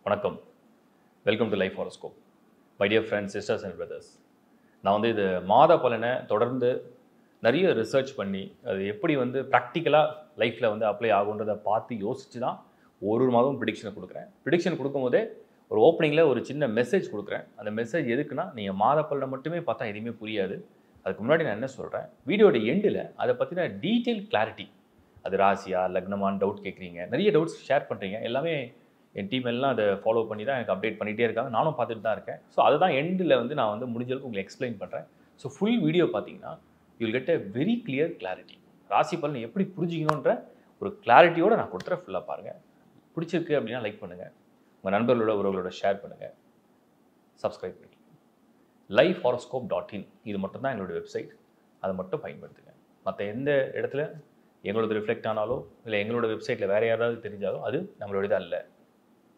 வணக்கம். Welcome to life horoscope. My dear friends, sisters and brothers. நான் வந்து இது மாத பலனை தொடர்ந்து நிறைய ரிசர்ச் பண்ணி அது எப்படி வந்து ப்ராக்டிக்கலாக லைஃப்பில் வந்து அப்ளை ஆகுன்றதை பார்த்து யோசித்து தான் ஒரு மாதம் ப்ரிடிக்ஷனை கொடுக்குறேன். ப்ரிடிக்ஷன் கொடுக்கும்போதே ஒரு ஓப்பனிங்கில் ஒரு சின்ன மெசேஜ் கொடுக்குறேன். அந்த மெசேஜ் எதுக்குன்னா, நீங்கள் மாத பலனை மட்டுமே பார்த்தா எதுவுமே புரியாது. அதுக்கு முன்னாடி நான் என்ன சொல்கிறேன், வீடியோட எண்டில் அதை பற்றின டீட்டெயில் கிளாரிட்டி, அது ராசியா லக்னமான்னு டவுட் கேட்குறீங்க, நிறைய டவுட்ஸ் ஷேர் பண்ணுறீங்க. எல்லாமே என் டீம் எல்லாம் அதை ஃபாலோ பண்ணி தான் எனக்கு அப்டேட் பண்ணிகிட்டே இருக்காங்க. நானும் பார்த்துட்டு தான் இருக்கேன். ஸோ அதுதான் எண்டில் வந்து நான் வந்து முடிஞ்சளவுக்கு உங்களுக்கு எக்ஸ்பிளைன் பண்ணுறேன். ஸோ ஃபுல் வீடியோ பார்த்தீங்கன்னா you will get a very clear clarity. ராசி பலன் எப்படி புரிஞ்சிக்கணுன்ற ஒரு கிளாரிட்டியோடு நான் கொடுத்துறேன். ஃபுல்லாக பாருங்கள். பிடிச்சிருக்கு அப்படின்னா லைக் பண்ணுங்கள், உங்கள் நண்பர்களோட உறவுகளோட ஷேர் பண்ணுங்கள், சப்ஸ்கிரைப் பண்ணி lifehoroscope.in இது மட்டும் தான் எங்களோட வெப்சைட். அதை மட்டும் பயன்படுத்துங்க. மற்ற எந்த இடத்துல எங்களோட ரிஃப்ளெக்ட் ஆனாலோ இல்லை எங்களோட வெப்சைட்டில் வேறு யாராவது தெரிஞ்சாலோ அது நம்மளோடது அல்ல.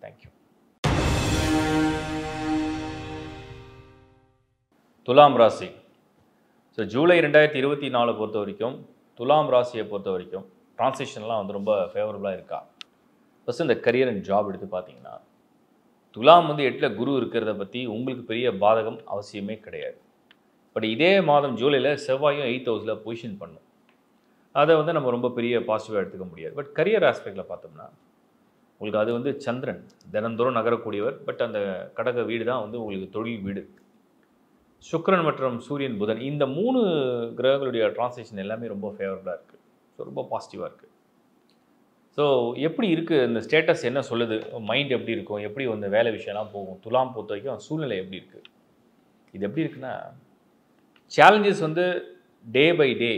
தேங்க்யூ. துலாம் ராசி. ஸோ ஜூலை 2024 பொறுத்த வரைக்கும் துலாம் ராசியை பொறுத்த வரைக்கும் ட்ரான்சிஷன்லாம் வந்து ரொம்ப ஃபேவரபுளாக இருக்கா. ஃபஸ்ட்டு இந்த கரியர் அண்ட் ஜாப் எடுத்து பார்த்தீங்கன்னா, துலாம் வந்து 8ல் குரு இருக்கிறத பற்றி உங்களுக்கு பெரிய பாதகம் அவசியமே கிடையாது. பட் இதே மாதம் ஜூலையில் செவ்வாயும் 8th ஹவுஸில் பொசிஷன் பண்ணும். அதை வந்து நம்ம ரொம்ப பெரிய பாசிட்டிவாக எடுத்துக்க முடியாது. பட் கரியர் ஆஸ்பெக்டில் பார்த்தோம்னா உங்களுக்கு அது வந்து சந்திரன் தினந்தோறும் நகரக்கூடியவர். பட் அந்த கடக வீடு தான் வந்து உங்களுக்கு தொழில் வீடு. சுக்கிரன் மற்றும் சூரியன் புதன் இந்த 3 கிரகங்களுடைய டிரான்சிஷன் எல்லாமே ரொம்ப ஃபேவரபுளாக இருக்குது. ஸோ ரொம்ப பாசிட்டிவாக இருக்குது. ஸோ எப்படி இருக்குது இந்த ஸ்டேட்டஸ், என்ன சொல்லுது, மைண்ட் எப்படி இருக்கும், எப்படி வந்து வேலை விஷயம்லாம் போகும், துலாம் பொறுத்த வரைக்கும் சூழ்நிலை எப்படி இருக்குது. இது எப்படி இருக்குன்னா, சேலஞ்சஸ் வந்து டே பை டே,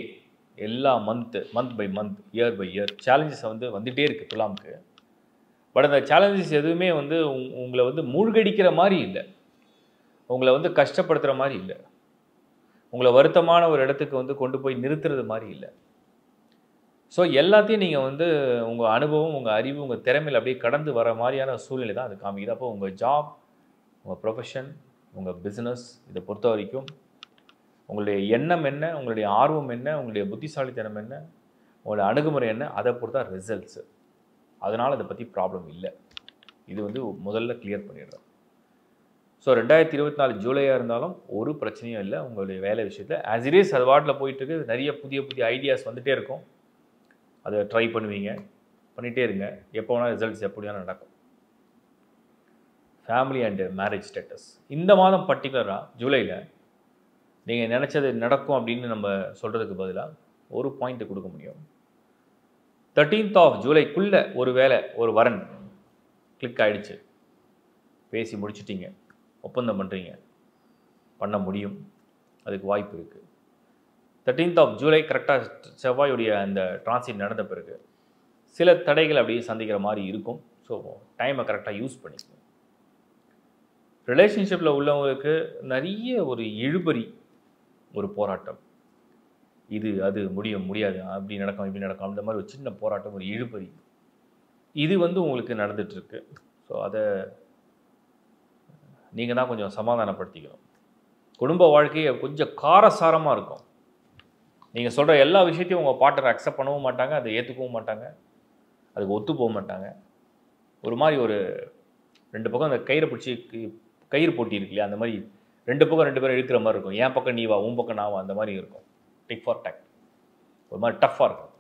எல்லா month by month, year by year challenges வந்து வந்துகிட்டே இருக்குது துலாமுக்கு. பட் அந்த சேலஞ்சஸ் எதுவுமே வந்து உங்களை வந்து மூழ்கடிக்கிற மாதிரி இல்லை, உங்களை வந்து கஷ்டப்படுத்துகிற மாதிரி இல்லை, உங்களை வருத்தமான ஒரு இடத்துக்கு வந்து கொண்டு போய் நிறுத்துறது மாதிரி இல்லை. ஸோ எல்லாத்தையும் நீங்கள் வந்து உங்கள் அனுபவம், உங்கள் அறிவு, உங்கள் திறமையில் அப்படியே கடந்து வர மாதிரியான சூழ்நிலை தான் அது காமிக்குது. அப்போ உங்கள் ஜாப், உங்கள் ப்ரொஃபஷன், உங்கள் பிஸ்னஸ் இதை பொறுத்த வரைக்கும் உங்களுடைய எண்ணம் என்ன, உங்களுடைய ஆர்வம் என்ன, உங்களுடைய புத்திசாலித்தனம் என்ன, உங்களுடைய அணுகுமுறை என்ன, அதை பொறுத்தா ரிசல்ட்ஸு. அதனால் அதை பற்றி ப்ராப்ளம் இல்லை. இது வந்து முதல்ல கிளியர் பண்ணிடுறோம். ஸோ 2024 ஜூலையாக இருந்தாலும் ஒரு பிரச்சனையும் இல்லை உங்களுடைய வேலை விஷயத்தில். ஆஸ் இட் இஸ் அது வாட்டில் போயிட்டுருக்கு. நிறைய புதிய புதிய ஐடியாஸ் வந்துகிட்டே இருக்கும். அதை ட்ரை பண்ணுவீங்க, பண்ணிகிட்டே இருங்க. எப்போ வேணால் ரிசல்ட்ஸ் எப்படி வேணால் நடக்கும். ஃபேமிலி அண்டு மேரேஜ் ஸ்டேட்டஸ் இந்த மாதம் பர்டிகுலராக ஜூலையில் நீங்கள் நினச்சது நடக்கும் அப்படின்னு நம்ம சொல்கிறதுக்கு பதிலாக ஒரு பாயிண்ட்டு கொடுக்க முடியும். 13th of ஜூலைக்குள்ளே ஒரு வேலை, ஒரு வரன் கிளிக் ஆகிடுச்சு, பேசி முடிச்சிட்டிங்க, ஒப்பந்தம் பண்ணுறீங்க, பண்ண முடியும், அதுக்கு வாய்ப்பு இருக்குது. 13th of ஜூலை கரெக்டாக செவ்வாயுடைய அந்த டிரான்சிட் நடந்த பிறகு சில தடைகள் அப்படியே சந்திக்கிற மாதிரி இருக்கும். ஸோ டைமை கரெக்டாக யூஸ் பண்ணிக்கணும். ரிலேஷன்ஷிப்பில் உள்ளவங்களுக்கு நிறைய ஒரு இழுபறி, ஒரு போராட்டம், இது அது முடியாது, அப்படி நடக்கும் இப்படி நடக்கும், அந்த மாதிரி ஒரு சின்ன போராட்டம், ஒரு இழுபறி இது வந்து உங்களுக்கு நடந்துகிட்ருக்கு. ஸோ அதை நீங்கள் தான் கொஞ்சம் சமாதானப்படுத்திக்கணும். குடும்ப வாழ்க்கையை கொஞ்சம் காரசாரமாக இருக்கும். நீங்கள் சொல்கிற எல்லா விஷயத்தையும் உங்கள் பார்ட்னர் அக்செப்ட் பண்ணவும் மாட்டாங்க, அதை ஏற்றுக்கவும் மாட்டாங்க, அதுக்கு ஒத்து போக மாட்டாங்க. ஒரு மாதிரி ஒரு 2 பக்கம் அந்த கயிறை பிடிச்சி கயிறு போட்டி இருக்கு இல்லையா, அந்த மாதிரி 2 பக்கம் 2 பேரும் இழுக்கிற மாதிரி இருக்கும். என் பக்கம் நீ வா, உன் பக்கம் நான் வா, அந்த மாதிரி இருக்கும். டிக் ஃபார் டேக், ஒரு மாதிரி டஃப்பாக இருக்கும்.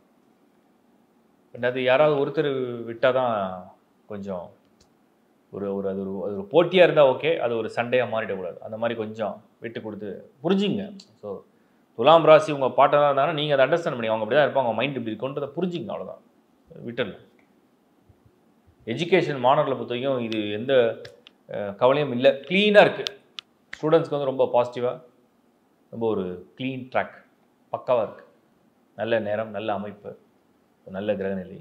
பட் அது யாராவது ஒருத்தர் விட்டால் தான் கொஞ்சம் அது ஒரு போட்டியாக இருந்தால் ஓகே, அது ஒரு சண்டையாக மாறிடக்கூடாது. அந்த மாதிரி கொஞ்சம் விட்டு கொடுத்து புரிஞ்சுங்க. ஸோ துலாம் ராசி உங்கள் பார்ட்னராக இருந்தாலும் நீங்கள் அதை அண்டர்ஸ்டாண்ட் பண்ணி, அவங்க அப்படி தான் இருப்பாங்க, அவங்க மைண்ட் இப்படி இருக்குன்றதை புரிஞ்சுங்க, அவ்வளோதான், விட்டுடலாம். எஜுகேஷன் மாணவர்களை பொறுத்த வரைக்கும் இது எந்த கவலையும் இல்லை, க்ளீனாக இருக்குது. ஸ்டூடெண்ட்ஸ்க்கு வந்து ரொம்ப பாசிட்டிவாக, ரொம்ப ஒரு க்ளீன் ட்ராக், பக்காவாக இருக்குது. நல்ல நேரம், நல்ல அமைப்பு, ஒரு நல்ல கிரகநிலை,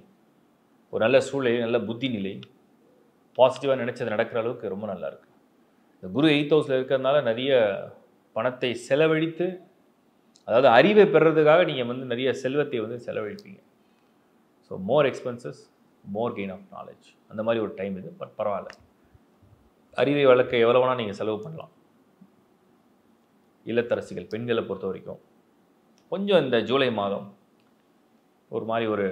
ஒரு நல்ல சூழ்நிலை, நல்ல புத்தி நிலை, பாசிட்டிவாக நினச்சது நடக்கிற அளவுக்கு ரொம்ப நல்லா இருக்குது. இந்த குரு 8th ஹவுஸில் இருக்கிறதுனால நிறைய பணத்தை செலவழித்து, அதாவது அறிவை பெறுறதுக்காக நீங்கள் வந்து நிறைய செல்வத்தை வந்து செலவழிப்பீங்க. So more expenses, more gain of knowledge, அந்த மாதிரி ஒரு டைம் இது. பட் பரவாயில்ல, அறிவை வளர்க்க எவ்வளோ வேணால் நீங்கள் செலவு பண்ணலாம். இல்லத்தரசிகள் பெண்களை பொறுத்த வரைக்கும் கொஞ்சம் இந்த ஜூலை மாதம் ஒரு மாதிரி ஒரு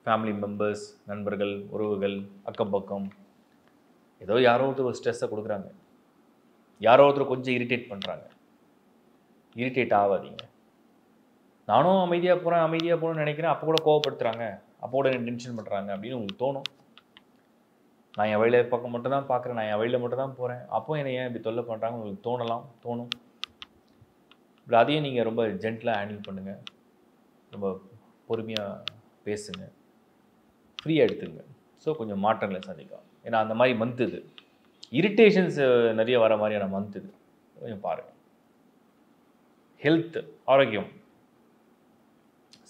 ஃபேமிலி மெம்பர்ஸ், நண்பர்கள், உறவுகள், அக்கம் பக்கம் ஏதோ யாரோ ஒருத்தர் ஒரு ஸ்ட்ரெஸ்ஸை கொடுக்குறாங்க, யாரோ ஒருத்தர் கொஞ்சம் இரிட்டேட் பண்ணுறாங்க. இரிட்டேட் ஆகாதீங்க. நானும் அமைதியாக போகணும்னு நினைக்கிறேன், அப்போ கூட கோவப்படுத்துகிறாங்க, அப்போ கூட என்ன டென்ஷன் பண்ணுறாங்க அப்படின்னு உங்களுக்கு தோணும். நான் என் வழியில் பக்கம் மட்டும் தான் பார்க்குறேன், நான் என் வழியில் மட்டும் தான் போகிறேன், அப்போ என்னை ஏன் இப்படி தொல்லை பண்ணுறாங்க உங்களுக்கு தோணும். இப்படி அதையும் நீங்கள் ரொம்ப ஜென்டிலாக ஹேண்டில் பண்ணுங்கள், ரொம்ப பொறுமையாக பேசுங்க, ஃப்ரீயாக எடுத்துங்க. ஸோ கொஞ்சம் மாற்றங்களை சந்திக்கலாம். ஏன்னா அந்த மாதிரி மந்த் இது, இரிட்டேஷன்ஸ் நிறைய வர மாதிரியான மந்த் இது. கொஞ்சம் பாருங்கள். ஹெல்த், ஆரோக்கியம்.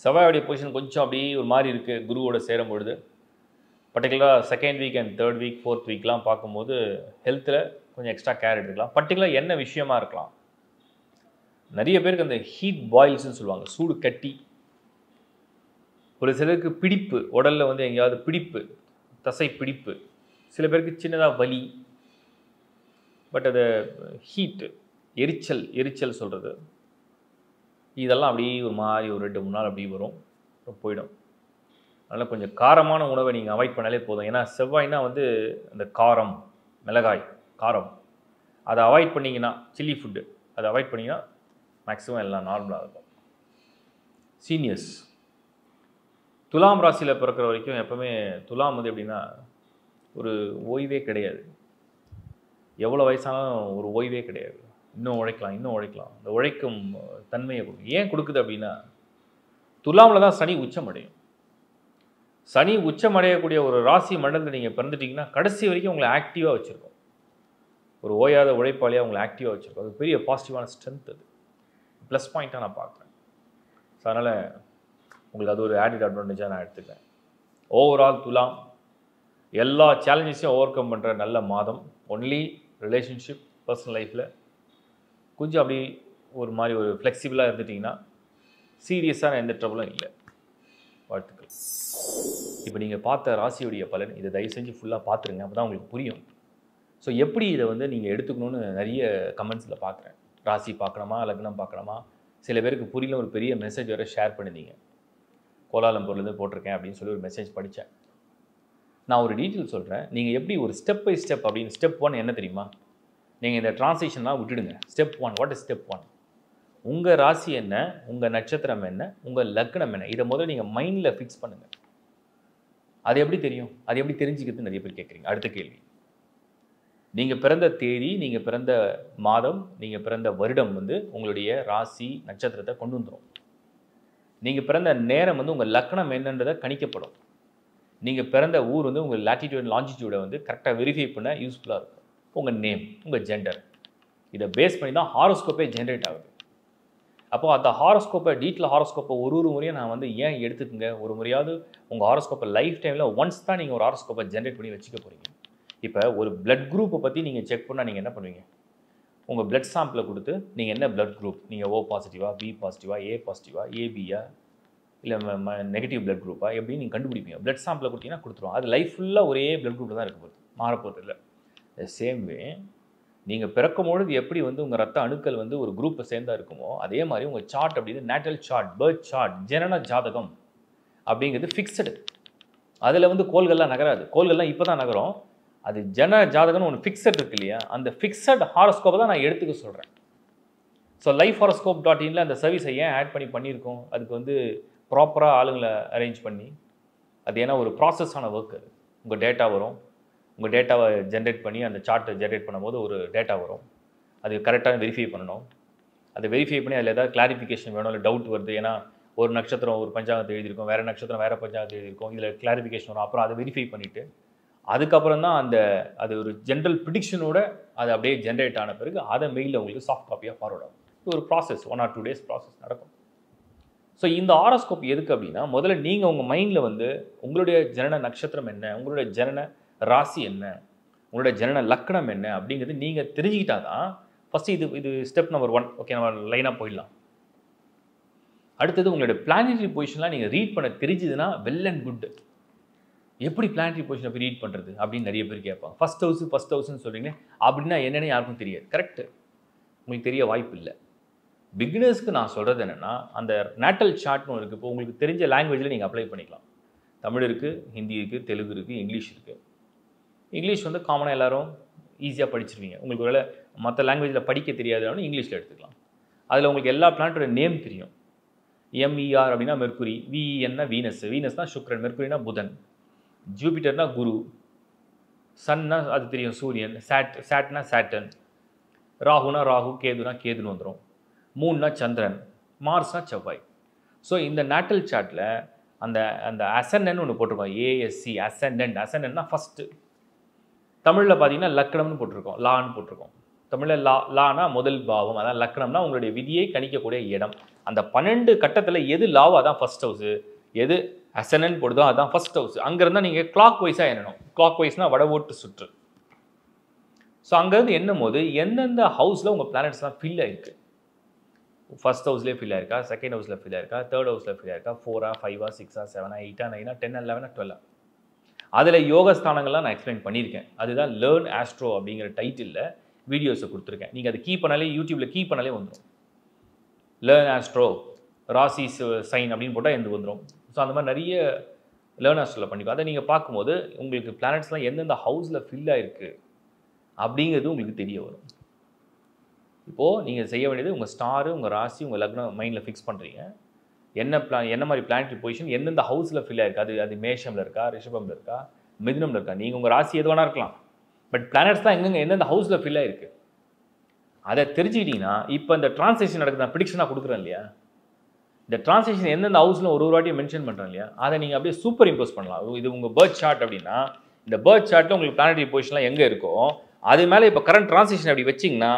செவ்வாயோடைய பொசிஷன் கொஞ்சம் அப்படியே ஒரு மாதிரி இருக்குது குருவோட சேரும் பொழுது. பர்டிகுலராக second week and third week, fourth வீக்லாம் பார்க்கும்போது ஹெல்த்தில் கொஞ்சம் எக்ஸ்ட்ரா கேர் எடுத்துக்கலாம். பர்டிகுலராக என்ன விஷயமா இருக்கலாம், நிறைய பேருக்கு அந்த ஹீட் பாயில்ஸ்ன்னு சொல்லுவாங்க, சூடு கட்டி. ஒரு சிலருக்கு பிடிப்பு, உடலில் வந்து எங்கேயாவது பிடிப்பு, தசை பிடிப்பு. சில பேருக்கு சின்னதாக வலி. பட் அது ஹீட்டு, எரிச்சல் சொல்கிறது, இதெல்லாம் அப்படியே ஒரு மாதிரி ஒரு 2-3 நாள் அப்படி வரும், போயிடும். அதனால் கொஞ்சம் காரமான உணவை நீங்கள் அவாய்ட் பண்ணாலே போதும். ஏன்னா செவ்வாய்னா வந்து அந்த காரம், மிளகாய், காரம், அதை அவாய்ட் பண்ணிங்கன்னா, சில்லி ஃபுட்டு அதை அவாய்ட் பண்ணிங்கன்னா மேக்ஸிமம் எல்லாம் நார்மலாக இருக்கும். சீனியர்ஸ், துலாம் ராசியில் பிறக்கிற வரைக்கும் எப்போவுமே துலாம் வந்து எப்படின்னா ஒரு ஓய்வே கிடையாது. எவ்வளோ வயசானாலும் ஒரு ஓய்வே கிடையாது. இன்னும் உழைக்கலாம். அந்த உழைக்கும் தன்மையை ஏன் கொடுக்குது அப்படின்னா, துலாமில் தான் சனி உச்சம் அடையும். சனி உச்சம் அடையக்கூடிய ஒரு ராசி மண்டலத்தில் நீங்கள் பிறந்துட்டிங்கன்னா கடைசி வரைக்கும் உங்களை ஆக்டிவாக வச்சுருக்கோம். ஒரு ஓயாத உழைப்பாளியாக உங்களை ஆக்டிவாக வச்சுருக்கோம். அது பெரிய பாசிட்டிவான ஸ்ட்ரென்த், அது ப்ளஸ் பாயிண்ட்டாக நான் பார்க்குறேன். ஸோ அதனால் உங்களுக்கு அது ஒரு ஆடிட் அட்வான்டேஜாக நான் எடுத்துக்கிறேன். ஓவரால் துலாம் எல்லா சேலஞ்சஸையும் ஓவர் கம் பண்ணுற நல்ல மாதம். ஒன்லி ரிலேஷன்ஷிப், பர்சனல் லைஃப்பில் கொஞ்சம் அப்படி ஒரு மாதிரி ஒரு ஃப்ளெக்சிபிளாக இருந்துட்டிங்கன்னா சீரியஸான எந்த ட்ரபிளும் இல்லை. வாழ்த்துக்கள். இப்போ நீங்கள் பார்த்த ராசியுடைய பலன், இதை தயவு செஞ்சு ஃபுல்லாக பார்த்துருங்க, அப்போ தான் உங்களுக்கு புரியும். ஸோ எப்படி இதை வந்து நீங்கள் எடுத்துக்கணும்னு நிறைய கமெண்ட்ஸில் பார்க்குறேன். ராசி பார்க்கணுமா, லக்னம் பார்க்கணுமா, சில பேருக்கு புரியல, ஒரு பெரிய மெசேஜ் வேறு ஷேர் பண்ணியிருந்தீங்க. கோலாலம்பூர்லேருந்து போட்டிருக்கேன் அப்படின்னு சொல்லி ஒரு மெசேஜ் படித்தேன். நான் ஒரு டீட்டெயில் சொல்கிறேன். நீங்கள் எப்படி ஒரு ஸ்டெப் பை ஸ்டெப் அப்படின்னு, ஸ்டெப் 1 என்ன தெரியுமா, நீங்கள் இந்த டிரான்சிஷன்லாம் விட்டுடுங்க. Step 1, what is step 1? உங்கள் ராசி என்ன, உங்கள் நட்சத்திரம் என்ன, உங்கள் லக்னம் என்ன, இதை முதல்ல நீங்கள் மைண்டில் ஃபிக்ஸ் பண்ணுங்கள். அது எப்படி தெரியும், அது எப்படி தெரிஞ்சுக்கிறது நிறைய பேர் கேட்குறீங்க. அடுத்த கேள்வி, நீங்கள் பிறந்த தேதி, நீங்கள் பிறந்த மாதம், நீங்கள் பிறந்த வருடம் வந்து உங்களுடைய ராசி நட்சத்திரத்தை கொண்டு வந்துடும். நீங்கள் பிறந்த நேரம் வந்து உங்கள் லக்னம் என்னன்றதை கணிக்கப்படும். நீங்கள் பிறந்த ஊர் வந்து உங்கள் லாட்டிடியூட் லாஞ்சிடியூடை வந்து கரெக்டாக வெரிஃபை பண்ண யூஸ்ஃபுல்லாக இருக்கும். உங்கள் நேம், உங்கள் ஜெண்டர், இதை பேஸ் பண்ணி தான் ஹாரோஸ்கோப்பே ஜென்ரேட் ஆகுது. அப்போது அந்த ஹாரோஸ்கோப்பை, டீட்டெயில் ஹாரோஸ்கோப்பை ஒரு முறையும் நான் வந்து ஏன் எடுத்துக்கங்க, ஒரு முறையாவது உங்கள் ஹாரோஸ்கோப்பை லைஃப் டைமில் ஒன்ஸ் தான் நீங்கள் ஒரு ஹாரோஸ்கோப்பை ஜென்ரேட் பண்ணி வச்சுக்க போகிறீங்க. இப்போ ஒரு பிளட் குரூப்பை பற்றி நீங்கள் செக் பண்ணால் நீங்கள் என்ன பண்ணுவீங்க, உங்கள் பிளட் சாம்பிளை கொடுத்து நீங்கள் என்ன பிளட் குரூப், நீங்கள் ஓ பாசிட்டிவா, பி பாசிட்டிவா, ஏ பாசிட்டிவா, ஏபியா, இல்லை நெகட்டிவ் பிளட் குரூப்பா, எப்படின்னு நீங்கள் கண்டுபிடிப்பீங்க. பிளட் சாம்பிளை கொடுத்தீங்கன்னா கொடுத்துருவோம். அது லைஃப் ஃபுல்லாக ஒரே பிளட் குரூப்பில் தான் இருக்க போகுது, மாறப்போகிறது இல்லை. சேம் வே நீங்கள் பிறக்கும்பொழுது எப்படி வந்து உங்கள் ரத்த அணுக்கள் வந்து ஒரு குரூப்பை சேர்ந்தா இருக்குமோ, அதே மாதிரி உங்கள் சார்ட் அப்படின்னு நேட்டல் சார்ட், பர்த் சார்ட், ஜனன ஜாதகம் அப்படிங்கிறது ஃபிக்ஸடு. அதில் வந்து கோள்கள்லாம் நகராது. கோள்கள்லாம் இப்போ தான் நகரும். அது ஜன ஜாதகம்னு ஒன்று ஃபிக்ஸட் இருக்கு இல்லையா, அந்த ஃபிக்ஸட் ஹாரோஸ்கோப்பை தான் நான் எடுத்துக்க சொல்கிறேன். ஸோ lifehoroscope.in அந்த சர்வீஸை ஏன் ஆட் பண்ணியிருக்கோம், அதுக்கு வந்து ப்ராப்பராக ஆளுங்களை அரேஞ்ச் பண்ணி, அது ஏன்னா ஒரு ப்ராசஸான ஒர்க். அது உங்கள் டேட்டா வரும், உங்கள் டேட்டாவை ஜென்ரேட் பண்ணி அந்த சார்ட்டை ஜென்ரேட் பண்ணும்போது ஒரு டேட்டா வரும், அது கரெக்டாக வெரிஃபை பண்ணணும். அதை வெரிஃபை பண்ணி அதில் ஏதாவது கிளாரிஃபிகேஷன் வேணும், இல்லை டவுட் வருது, ஏன்னா ஒரு நட்சத்திரம் ஒரு பஞ்சாங்கத்தை எழுதியிருக்கோம், வேறு நட்சத்திரம் வேறு பஞ்சாங்கத்தை எழுதியிருக்கோம், இதில் கிளாரிஃபிகேஷன் வரும். அப்புறம் அதை வெரிஃபை பண்ணிவிட்டு அதுக்கப்புறம் தான் அது ஒரு ஜென்ரல் ப்ரிடிக்ஷனோட அது அப்படியே ஜென்ரேட் ஆன பிறகு அதை மெயிலில் உங்களுக்கு சாஃப்ட் காப்பியாக ஃபார்வர்ட் ஆகும். இது ஒரு ப்ராசஸ், 1 or 2 days ப்ராசஸ் நடக்கும். ஸோ இந்த ஹாரோஸ்கோப் எதுக்கு அப்படின்னா, முதல்ல நீங்கள் உங்கள் மைண்டில் வந்து உங்களுடைய ஜனன நட்சத்திரம் என்ன, உங்களுடைய ஜனன ராசி என்ன, உங்களுடைய ஜனன லக்னம் என்ன அப்படிங்கிறது நீங்கள் தெரிஞ்சுக்கிட்டா தான் ஃபஸ்ட்டு இது ஸ்டெப் நம்பர் 1. ஓகே, நம்ம லைனாக போயிடலாம். அடுத்தது உங்களுடைய பிளானட்டரி பொசிஷன்லாம் நீங்கள் ரீட் பண்ண தெரிஞ்சுதுன்னா வெல் அண்ட் குட். எப்படி பிளானட்டரி பொசிஷனை போய் ரீட் பண்ணுறது அப்படின்னு நிறைய பேர் கேட்பாங்க. ஃபஸ்ட் ஹவுஸ்ன்னு சொல்கிறீங்க, அப்படின்னா என்னென்னு யாருக்கும் தெரியாது. கரெக்டு, உங்களுக்கு தெரிய வாய்ப்பு இல்லை. பிகினர்ஸ்க்கு நான் சொல்கிறது என்னென்னா, அந்த நேட்டல் சார்ட்னு இருக்குது. இப்போ உங்களுக்கு தெரிஞ்ச லாங்குவேஜில் நீங்கள் அப்ளை பண்ணிக்கலாம். தமிழ் இருக்குது, ஹிந்தி இருக்குது, தெலுங்கு இருக்குது, இங்கிலீஷ் இருக்குது. இங்கிலீஷ் வந்து காமனாக எல்லாரும் ஈஸியாக படிச்சிருவீங்க. உங்களுக்கு ஒருவேளை மற்ற லாங்குவேஜில் படிக்க தெரியாதுன்னு இங்கிலீஷில் எடுத்துக்கலாம். அதில் உங்களுக்கு எல்லா பிளானட்டோட நேம் தெரியும். எம்இஆர் அப்படின்னா மெர்க்குரி, விஇஎன்னா வீனஸ், வீனஸ்னா சுக்ரன், மெர்க்குரினா புதன், ஜூபிட்டர்னா குரு, சன்னா அது தெரியும் சூரியன், சாட்னா சாட்டன், ராகுனா ராகு, கேதுனா கேதுன்னு வந்துடும், மூணுனா சந்திரன், மார்ஸ்னா செவ்வாய். ஸோ இந்த நேட்டல் சார்ட்டில் அந்த அந்த அசெண்டன்ட் ஒன்று போட்டிருக்கோம். ஏஎஸ்சி அசெண்டன்ட்னா ஃபஸ்ட்டு. தமிழில் பார்த்தீங்கன்னா லக்னம்னு போட்டிருக்கோம், லான்னு போட்டிருக்கோம். தமிழில் லானா முதல் பாவம், அதான் லக்னம்னா உங்களுடைய விதியை கணிக்கக்கூடிய இடம். அந்த 12 கட்டத்தில் எது லாவோ அதான் ஃபர்ஸ்ட் ஹவுஸு, எது அசெண்டன்ட் போடுதோ அதான் ஃபர்ஸ்ட் ஹவுஸ். அங்கேருந்தால் நீங்கள் கிளாக் வைஸாக எண்ணணும். கிளாக் வைஸ்னால் வடவோட்டு சுற்று. ஸோ அங்கேருந்து எண்ணும் போது எந்தெந்த ஹவுஸில் உங்கள் பிளானட்ஸ்லாம் ஃபில் ஆகிருக்கு, ஃபர்ஸ்ட் ஹவுஸ்லேயே ஃபில் ஆயிருக்கா, செகண்ட் ஹவுஸில் ஃபில் ஆயிருக்கா, தேர்ட் ஹவுஸில் ஃபில் ஆயிருக்கா, 4ஆ 5ஆ 6ஆ 7ஆ 8ஆ 9ஆ 10ஆ 11ஆ 12ஆ. அதில் யோகஸ்தானங்கள்லாம் நான் எக்ஸ்பிளைன் பண்ணியிருக்கேன். அதுதான் லேர்ன் ஆஸ்ட்ரோ அப்படிங்கிற டைட்டிலில் வீடியோஸை கொடுத்துருக்கேன். நீங்கள் அதை கீ பண்ணாலே, யூடியூப்பில் கீ பண்ணாலே வந்துடும். லேர்ன் ஆஸ்ட்ரோ ராசி சைன் அப்படின்னு போட்டால் எந்த வந்துடும். ஸோ அந்த மாதிரி நிறைய லேர்ன் ஆஸ்ட்ரோவில் பண்ணிக்கோ. அதை நீங்கள் பார்க்கும்போது உங்களுக்கு பிளானட்ஸ்லாம் எந்தெந்த ஹவுஸில் ஃபில் ஆகிருக்கு அப்படிங்கிறது உங்களுக்கு தெரிய வரும். இப்போது நீங்கள் செய்ய வேண்டியது உங்கள் ஸ்டாரு, உங்கள் ராசி, உங்கள் லக்னம் மைண்டில் ஃபிக்ஸ் பண்ணுறீங்க. என்ன மாதிரி பிளானட்டரி பொசிஷன் எந்தெந்த ஹவுஸில் ஃபில் ஆயிருக்கு, அது மேஷமில் இருக்கா, ரிஷபமில் இருக்கா, மிதுனமில் இருக்கா. நீங்கள் உங்கள் ராசி எது வேணா இருக்கலாம், பட் பிளானட்ஸ் தான் எந்தெந்த ஹவுஸில் ஃபில் ஆயிருக்கு அதை தெரிஞ்சுக்கிட்டிங்கன்னா, இப்போ இந்த டிரான்ஸ்லேஷன் நடக்குது, நான் ப்ரிடிக்ஷனாக கொடுக்குறேன் இல்லையா, இந்த டிரான்ஸ்லேஷன் எந்தெந்த ஹவுஸில் ஒரு வாட்டியும் மென்ஷன் பண்ணுறேன் இல்லையா, அதை நீங்கள் அப்படியே சூப்பர் இம்போஸ் பண்ணலாம். இது உங்கள் பர்த் சார்ட் அப்படின்னா, இந்த பர்த் சார்ட்டில் உங்களுக்கு பிளானட்டரி பொசிஷன்லாம் எங்கே இருக்கோ அது மேலே இப்போ கரண்ட் டிரான்ஸ்லேஷன் அப்படி வச்சிங்கன்னா,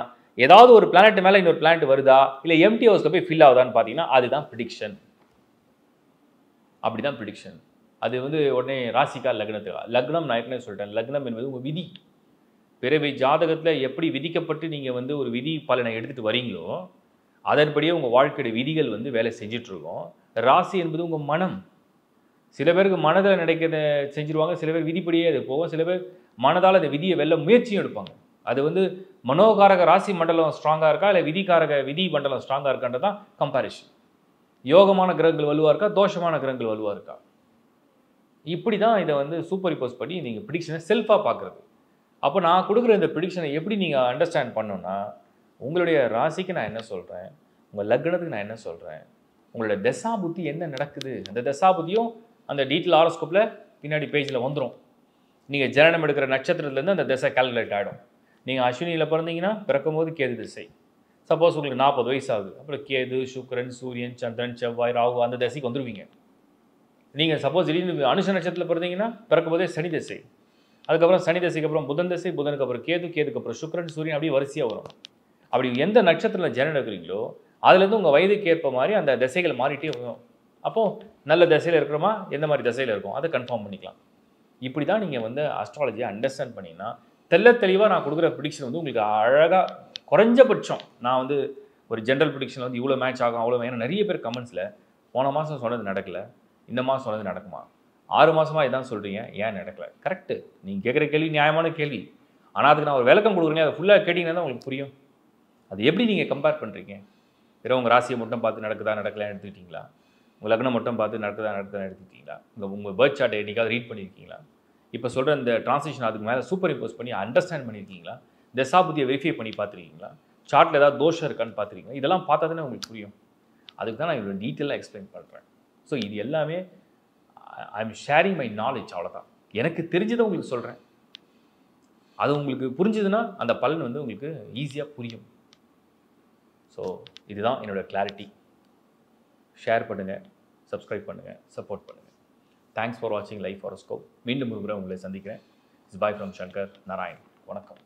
ஏதாவது ஒரு பிளானட் மேலே இன்னொரு பிளானட் வருதா, இல்லை எம்டி ஹவுஸில் போய் ஃபில் ஆகுதான்னு பார்த்தீங்கன்னா அதுதான் ப்ரிடிக்ஷன். அப்படிதான் ப்ரிடிக்ஷன். அது வந்து உடனே ராசிக்கா லக்னத்துக்கா, லக்னம் நான் ஏற்கனவே சொல்லிட்டேன், லக்னம் என்பது உங்கள் விதி. பிறவி ஜாதகத்தில் எப்படி விதிக்கப்பட்டு நீங்கள் வந்து ஒரு விதி பலனை எடுத்துகிட்டு வரீங்களோ அதன்படியே உங்கள் வாழ்க்கையோட விதிகள் வந்து வேலை செஞ்சிட்ருக்கோம். ராசி என்பது உங்கள் மனம். சில பேருக்கு மனதில் நடக்கிறத செஞ்சுருவாங்க, சில பேர் விதிப்படியே அது போகும், சில பேர் மனதால் அந்த விதியை வெல்ல முயற்சியும் எடுப்பாங்க. அது வந்து மனோகாரக ராசி மண்டலம் ஸ்ட்ராங்காக இருக்கா, இல்லை விதி மண்டலம் ஸ்ட்ராங்காக இருக்கான்றது தான் கம்பேரிஷன். யோகமான கிரகங்கள் வலுவாக இருக்கா, தோஷமான கிரகங்கள் வலுவாக இருக்கா. இப்படி தான் இதை வந்து சூப்பர் இம்போஸ் பண்ணி நீங்கள் ப்ரிடிக்ஷனை செல்ஃபாக பார்க்குறது. அப்போ நான் கொடுக்குற இந்த ப்ரிடிக்ஷனை எப்படி நீங்கள் அண்டர்ஸ்டாண்ட் பண்ணணும்னா, உங்களுடைய ராசிக்கு நான் என்ன சொல்கிறேன், உங்கள் லக்னத்துக்கு நான் என்ன சொல்கிறேன், உங்களோட தசா புத்தி என்ன நடக்குது, அந்த தசா புத்தியும் அந்த டீட்டெயில் ஹாரோஸ்கோப்பில் பின்னாடி பேஜில் வந்துடும். நீங்கள் ஜனனம் எடுக்கிற நட்சத்திரத்துலேருந்து அந்த தசை கால்குலேட் ஆகிடும். நீங்கள் அஸ்வினியில் பிறந்தீங்கன்னா பிறக்கும் போது கேது திசை. சப்போஸ் உங்களுக்கு 40 வயசு ஆகுது, அப்புறம் கேது, சுக்கிரன், சூரியன், சந்திரன், செவ்வாய், ராகு அந்த திசைக்கு வந்துடுவீங்க. நீங்கள் சப்போஸ் திடீர்னு அனுஷ நட்சத்திரத்தில் பிறந்தீங்கன்னா பிறக்கும் போதே சனி திசை. அதுக்கப்புறம் சனி திசைக்கு அப்புறம் புதன் திசை, புதனுக்கு அப்புறம் கேது, கேதுக்கு அப்புறம் சுக்கிரன், சூரியன், அப்படியே வரிசையாக வரும். அப்படி எந்த நட்சத்திரத்தில் ஜனனம் எடுக்கிறீங்களோ அதுலேருந்து உங்கள் வயதுக்கு ஏற்ப மாதிரி அந்த திசைகள் மாறிட்டே வரும். அப்போது நல்ல திசையில் இருக்கிறோமா, எந்த மாதிரி திசையில் இருக்கும் அதை கன்ஃபார்ம் பண்ணிக்கலாம். இப்படி தான் நீங்கள் வந்து அஸ்ட்ராலஜியை அண்டர்ஸ்டாண்ட் பண்ணிங்கன்னா தெளிவாக நான் கொடுக்குற ப்ரிடிக்ஷன் வந்து உங்களுக்கு அழகாக, குறைஞ்சபட்சம் நான் வந்து ஒரு ஜென்ரல் ப்ரிடிக்ஷன் வந்து இவ்வளோ மேட்ச் ஆகும் அவ்வளோ. ஏன்னா நிறைய பேர் கமெண்ட்ஸில் போன மாதம் சொன்னது நடக்கலை, இந்த மாதம் சொன்னது நடக்குமா, 6 மாதமாக இதான் சொல்கிறீங்க, ஏன் நடக்கலை? கரெக்டு, நீங்கள் கேட்குற கேள்வி நியாயமான கேள்வி. ஆனால் அதுக்கு நான் ஒரு விளக்கம் கொடுக்குறேன், அதை ஃபுல்லாக கேட்டிங்கன்னா தான் உங்களுக்கு புரியும். அது எப்படி நீங்கள் கம்பேர் பண்ணுறீங்க? வெறும் உங்கள் ராசியை மட்டும் பார்த்து நடக்குதா நடக்கலான்னு எடுத்துக்கிட்டீங்களா, உங்கள் லக்னம் மட்டும் பார்த்து நடக்குதா எடுத்துக்கிட்டீங்களா, உங்கள் பர்த் சார்ட்டை என்றைக்காவது ரீட் பண்ணியிருக்கீங்களா, இப்போ சொல்கிற இந்த டிரான்ஸ்லேஷன் அதுக்கு மேலே சூப்பர் இம்போஸ் பண்ணி அண்டர்ஸ்டாண்ட் பண்ணியிருக்கீங்களா, தசாபுத்தியை வெரிஃபை பண்ணி பார்த்துருக்கீங்களா, சார்ட்டில் ஏதாவது தோஷம் இருக்கான்னு பார்த்துருக்கீங்களா? இதெல்லாம் பார்த்தா தானே உங்களுக்கு புரியும். அதுக்கு தான் நான் இவ்வளோ டீட்டெயிலாக எக்ஸ்பிளைன் பண்ணுறேன். ஸோ இது எல்லாமே I am sharing my knowledge, அவ்வளோதான். எனக்கு தெரிஞ்சதை உங்களுக்கு சொல்கிறேன். அது உங்களுக்கு புரிஞ்சுதுன்னா அந்த பலன் வந்து உங்களுக்கு ஈஸியாக புரியும். ஸோ இதுதான் என்னோடய கிளாரிட்டி. ஷேர் பண்ணுங்கள், சப்ஸ்கிரைப் பண்ணுங்கள், சப்போர்ட் பண்ணுங்கள். தேங்க்ஸ் ஃபார் வாட்சிங் லைஃப் ஹாரோஸ்கோப். மீண்டும் ஒரு முறை உங்களை சந்திக்கிறேன். It's bye from Shankar Narayan. வணக்கம்.